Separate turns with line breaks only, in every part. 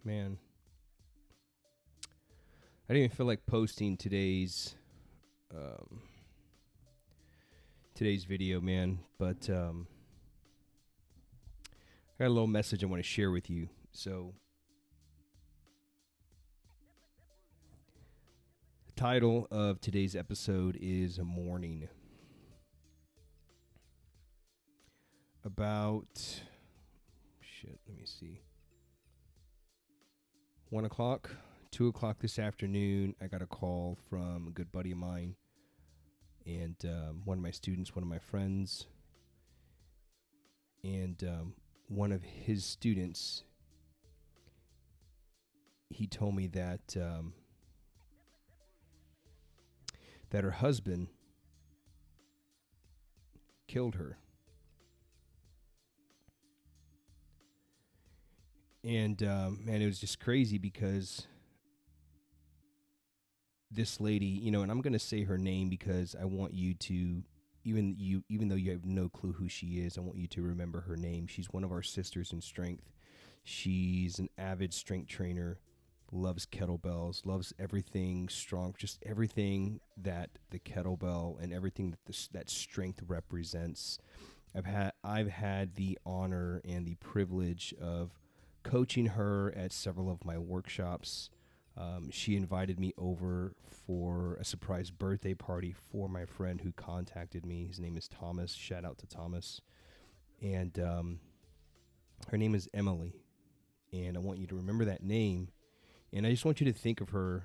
Man, I didn't even feel like posting today's video, man. But I got a little message I want to share with you. So, the title of today's episode is Mourning. About let me see. 1 o'clock, 2 o'clock this afternoon, I got a call from a good buddy of mine and one of my students, one of my friends, and one of his students. He told me that that her husband killed her. And man, it was just crazy because this lady, and I'm going to say her name because I want you to, even though you have no clue who she is, I want you to remember her name. She's one of our sisters in strength. She's an avid strength trainer, loves kettlebells, loves everything strong, just everything that the kettlebell and everything that that strength represents. I've had the honor and the privilege of coaching her at several of my workshops. She invited me over for a surprise birthday party for my friend who contacted me. His name is Thomas. Shout out to Thomas. And her name is Emily. And I want you to remember that name. And I just want you to think of her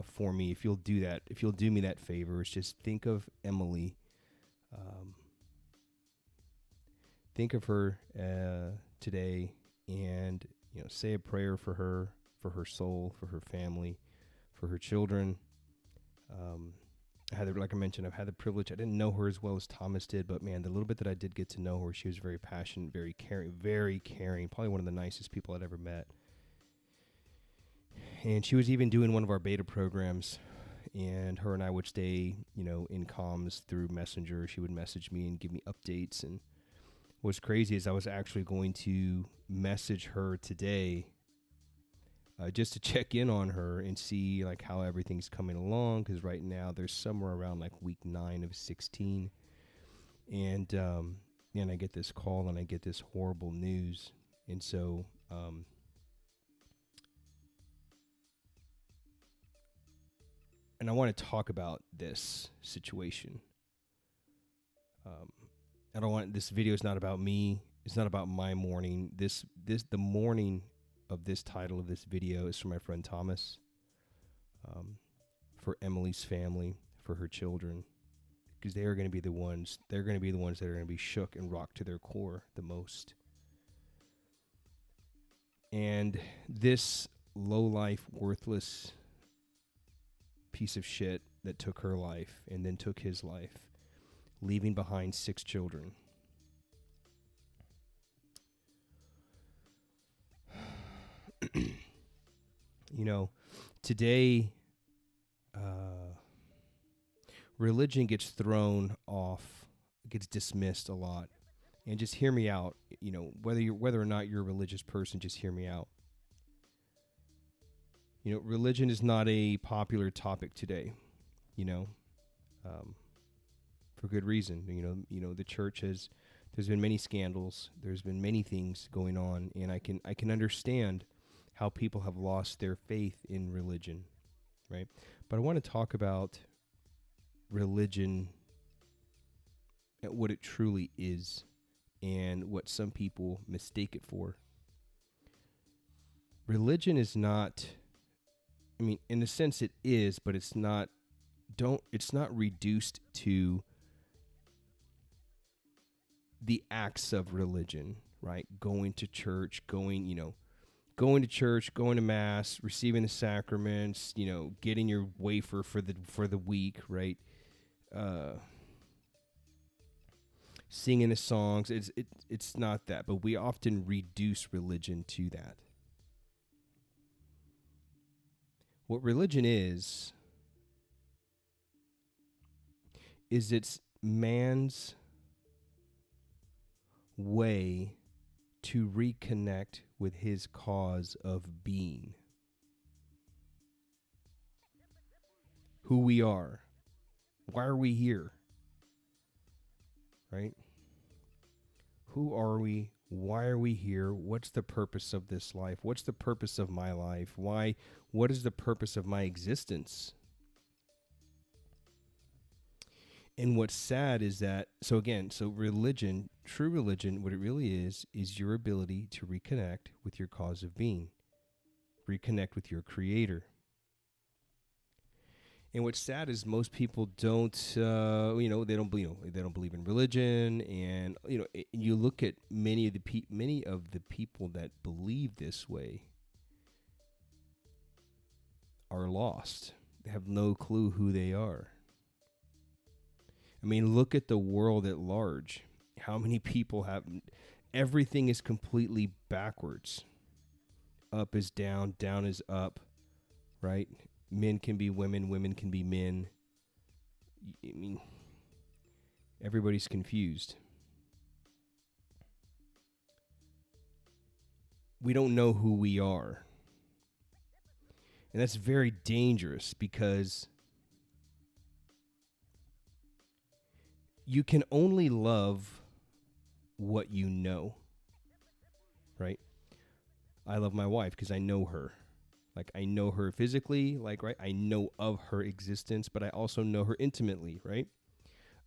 for me. If you'll do that, if you'll do me that favor, it's just think of Emily. Think of her today, and say a prayer for her soul, for her family, for her children. Like I mentioned, I've had the privilege. I didn't know her as well as Thomas did, but man, the little bit that I did get to know her, she was very passionate, very caring, probably one of the nicest people I'd ever met. And she was even doing one of our beta programs, and her and I would stay, in comms through Messenger. She would message me and give me updates. And what's crazy is I was actually going to message her today just to check in on her and see like how everything's coming along, because right now there's somewhere around like week 9 of 16, and I get this call and I get this horrible news. And so and I want to talk about this situation. I don't want, this video is not about me. It's not about my mourning. The mourning of this title of this video is for my friend Thomas, for Emily's family, for her children, because they are going to be the ones. They're going to be the ones that are going to be shook and rocked to their core the most. And this low-life, worthless piece of shit that took her life and then took his life, leaving behind 6 children. Today, religion gets thrown off, gets dismissed a lot. And just hear me out. Whether or not you're a religious person, just hear me out. Religion is not a popular topic today, for good reason. The church there's been many scandals. There's been many things going on, and I can understand how people have lost their faith in religion, right? But I want to talk about religion, what it truly is, and what some people mistake it for. Religion is not, in a sense it is, but it's not reduced to the acts of religion, right? Going to church, going to mass, receiving the sacraments, getting your wafer for the week, right? Singing the songs. It's not that, but we often reduce religion to that. What religion is it's man's way to reconnect with his cause of being. Who we are. Why are we here? Right? Who are we? Why are we here? What's the purpose of this life? What's the purpose of my life? What is the purpose of my existence? And what's sad is that, so religion, true religion, what it really is your ability to reconnect with your cause of being, reconnect with your creator. And what's sad is most people don't, they don't believe in religion, and you look at many of the people that believe this way are lost. They have no clue who they are. I mean, look at the world at large. How many people have... Everything is completely backwards. Up is down, down is up, right? Men can be women, women can be men. I mean, everybody's confused. We don't know who we are. And that's very dangerous, because you can only love what you know, right? I love my wife because I know her. Like, I know her physically, right? I know of her existence, but I also know her intimately, right?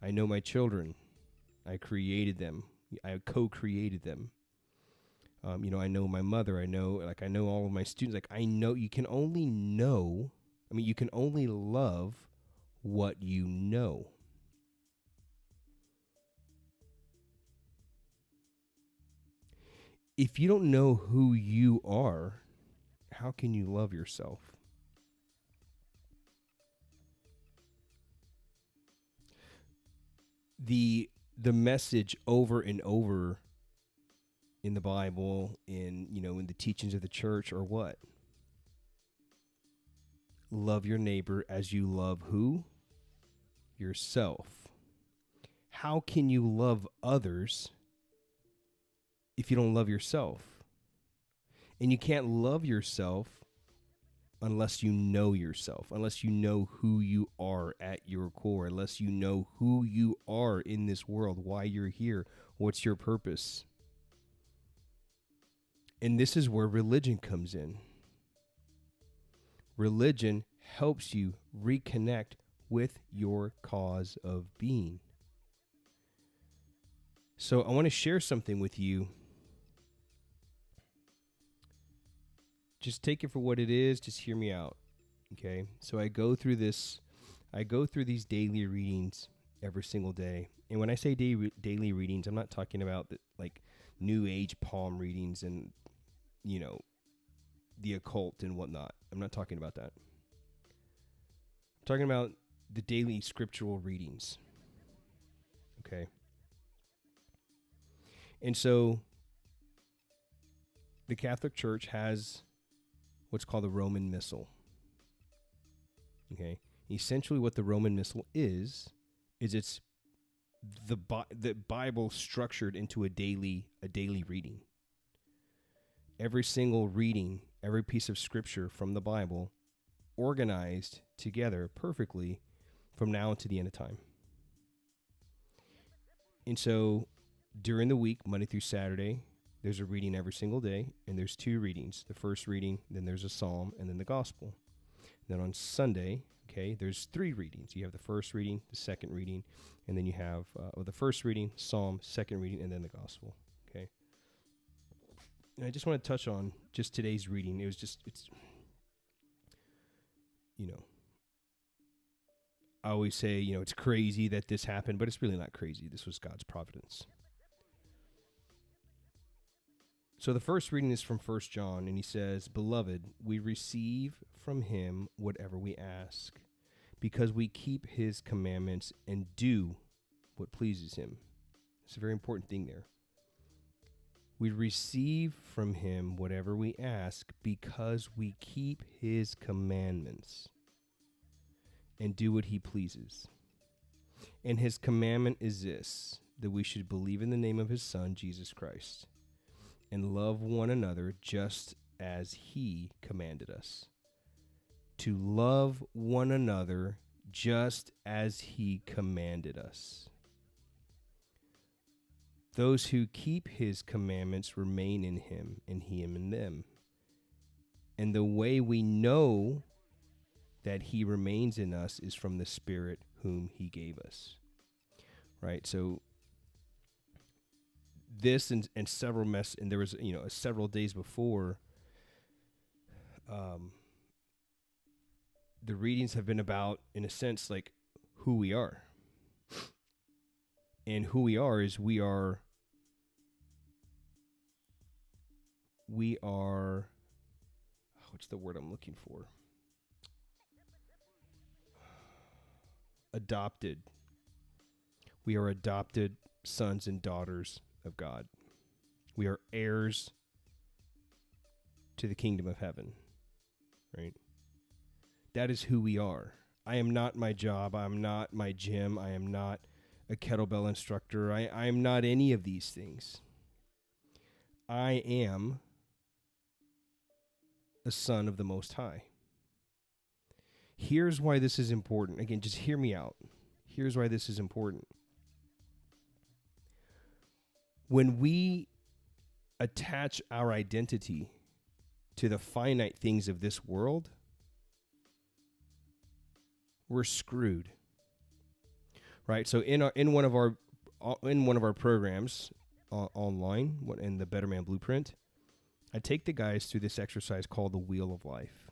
I know my children. I created them. I co-created them. I know my mother. I know all of my students. Like, I know, you can only love what you know. If you don't know who you are, how can you love yourself? The message over and over in the Bible, in the teachings of the church, are what? Love your neighbor as you love who? Yourself. How can you love others if you don't love yourself? And you can't love yourself unless you know yourself, unless you know who you are at your core, unless you know who you are in this world, why you're here, what's your purpose. And this is where religion comes in. Religion helps you reconnect with your cause of being. So I want to share something with you. Just take it for what it is. Just hear me out. Okay. So I go through these daily readings every single day. And when I say daily readings, I'm not talking about like new age palm readings and, the occult and whatnot. I'm not talking about that. I'm talking about the daily scriptural readings. Okay. And so the Catholic Church has what's called the Roman Missal. Okay. Essentially what the Roman Missal is it's the Bible structured into a daily reading. Every single reading, every piece of scripture from the Bible organized together perfectly from now to the end of time. And so during the week, Monday through Saturday, there's a reading every single day, and there's two readings. The first reading, then there's a psalm, and then the gospel. Then on Sunday, there's three readings. You have the first reading, the second reading, and then you have the first reading, psalm, second reading, and then the gospel. Okay. And I just want to touch on just today's reading. I always say, it's crazy that this happened, but it's really not crazy. This was God's providence. So the first reading is from 1 John, and he says, "Beloved, we receive from him whatever we ask, because we keep his commandments and do what pleases him." It's a very important thing there. We receive from him whatever we ask because we keep his commandments and do what he pleases. And his commandment is this, that we should believe in the name of his Son, Jesus Christ, and love one another just as he commanded us. To love one another just as he commanded us. Those who keep his commandments remain in him, and he in them. And the way we know that he remains in us is from the Spirit whom he gave us. Right? So this and several and there was, several days before, the readings have been about, in a sense, like who we are. And who we are is we are, what's the word I'm looking for? Adopted. We are adopted sons and daughters of God. We are heirs to the kingdom of heaven, right? That is who we are. I am not my job. I am not my gym. I am not a kettlebell instructor. I am not any of these things. I am a son of the Most High. Here's why this is important. Again, just hear me out. Here's why this is important. When we attach our identity to the finite things of this world, we're screwed. Right? So in one of our programs online, in the Better Man Blueprint, I take the guys through this exercise called the Wheel of Life.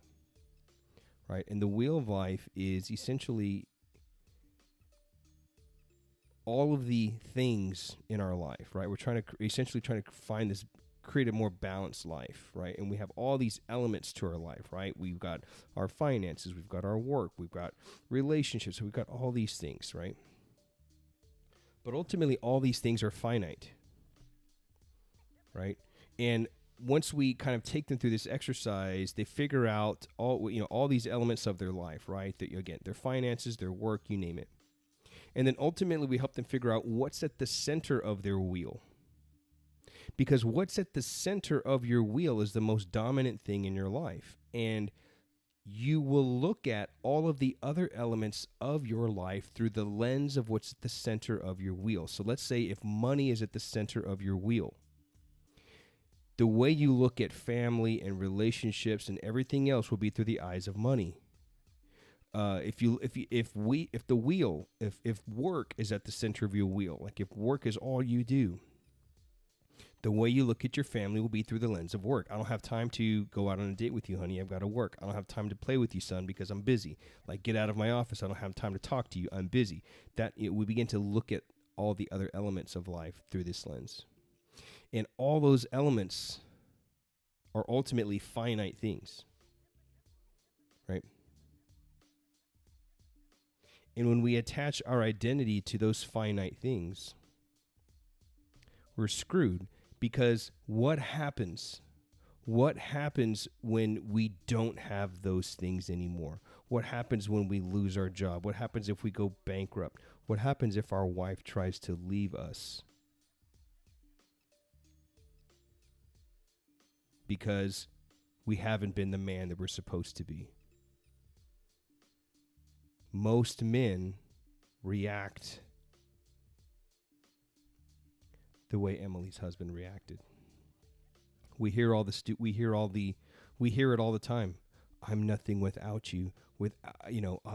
Right? And the Wheel of Life is essentially all of the things in our life, right? We're essentially trying to create a more balanced life, right? And we have all these elements to our life, right? We've got our finances, we've got our work, we've got relationships, we've got all these things, right? But ultimately, all these things are finite, right? And once we kind of take them through this exercise, they figure out all these elements of their life, right? That, again, their finances, their work, you name it. And then ultimately, we help them figure out what's at the center of their wheel. Because what's at the center of your wheel is the most dominant thing in your life. And you will look at all of the other elements of your life through the lens of what's at the center of your wheel. So let's say if money is at the center of your wheel, the way you look at family and relationships and everything else will be through the eyes of money. If work is at the center of your wheel, like if work is all you do, the way you look at your family will be through the lens of work. I don't have time to go out on a date with you, honey. I've got to work. I don't have time to play with you, son, because I'm busy. Like, get out of my office. I don't have time to talk to you. I'm busy. We begin to look at all the other elements of life through this lens. And all those elements are ultimately finite things, right? And when we attach our identity to those finite things, we're screwed. Because what happens? What happens when we don't have those things anymore? What happens when we lose our job? What happens if we go bankrupt? What happens if our wife tries to leave us? Because we haven't been the man that we're supposed to be. Most men react the way Emily's husband reacted. We hear it all the time. I'm nothing without you.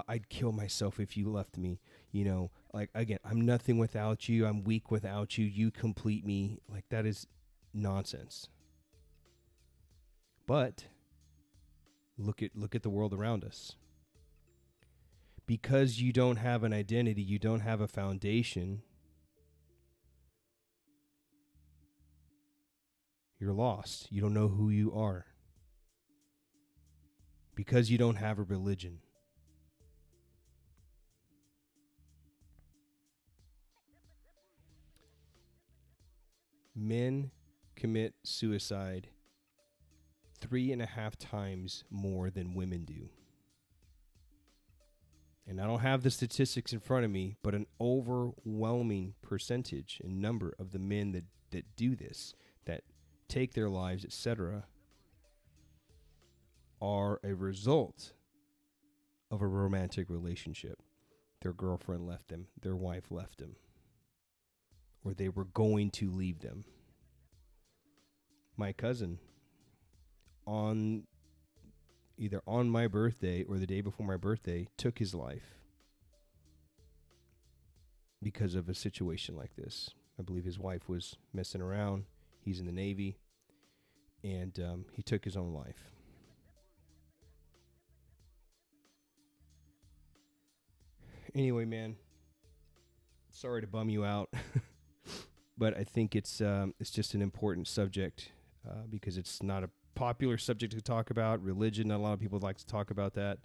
I'd kill myself if you left me. I'm nothing without you. I'm weak without you. You complete me. Like, that is nonsense. But look at the world around us. Because you don't have an identity, you don't have a foundation, you're lost. You don't know who you are. Because you don't have a religion. Men commit suicide 3.5 times more than women do. And I don't have the statistics in front of me, but an overwhelming percentage and number of the men that do this, that take their lives, etc., are a result of a romantic relationship. Their girlfriend left them, their wife left them, or they were going to leave them. My cousin, either on my birthday or the day before my birthday, took his life because of a situation like this. I believe his wife was messing around. He's in the Navy, and he took his own life. Anyway, man, sorry to bum you out, but I think it's just an important subject because it's not a popular subject to talk about. Religion, not a lot of people like to talk about that.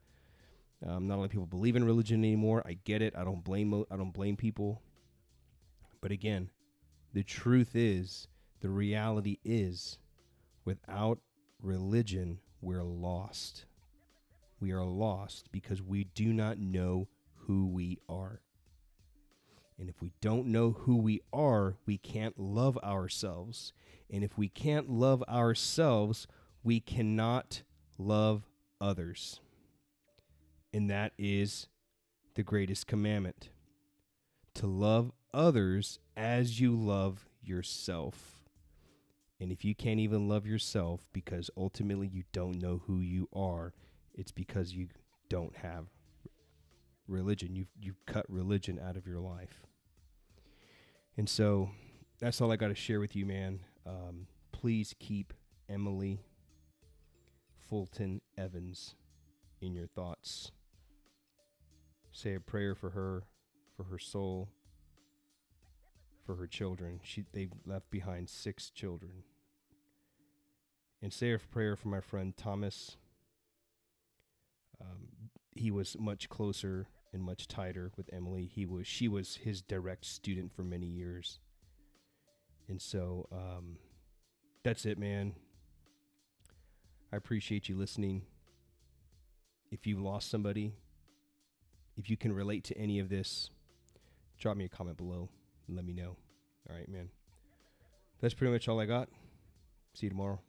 Not a lot of people believe in religion anymore. I get it. I don't blame people. But again, the truth is, the reality is, without religion, we're lost. We are lost because we do not know who we are. And if we don't know who we are, we can't love ourselves. And if we can't love ourselves, we cannot love others. And that is the greatest commandment, to love others as you love yourself. And if you can't even love yourself because ultimately you don't know who you are, it's because you don't have religion. You've cut religion out of your life. And so that's all I got to share with you, man. Please keep Emily Fulton Evans in your thoughts. Say a prayer for her soul, for her children. They left behind 6 children. And say a prayer for my friend Thomas. He was much closer and much tighter with Emily. She was his direct student for many years. And so that's it, man. I appreciate you listening. If you've lost somebody, if you can relate to any of this, drop me a comment below and let me know. All right, man. That's pretty much all I got. See you tomorrow.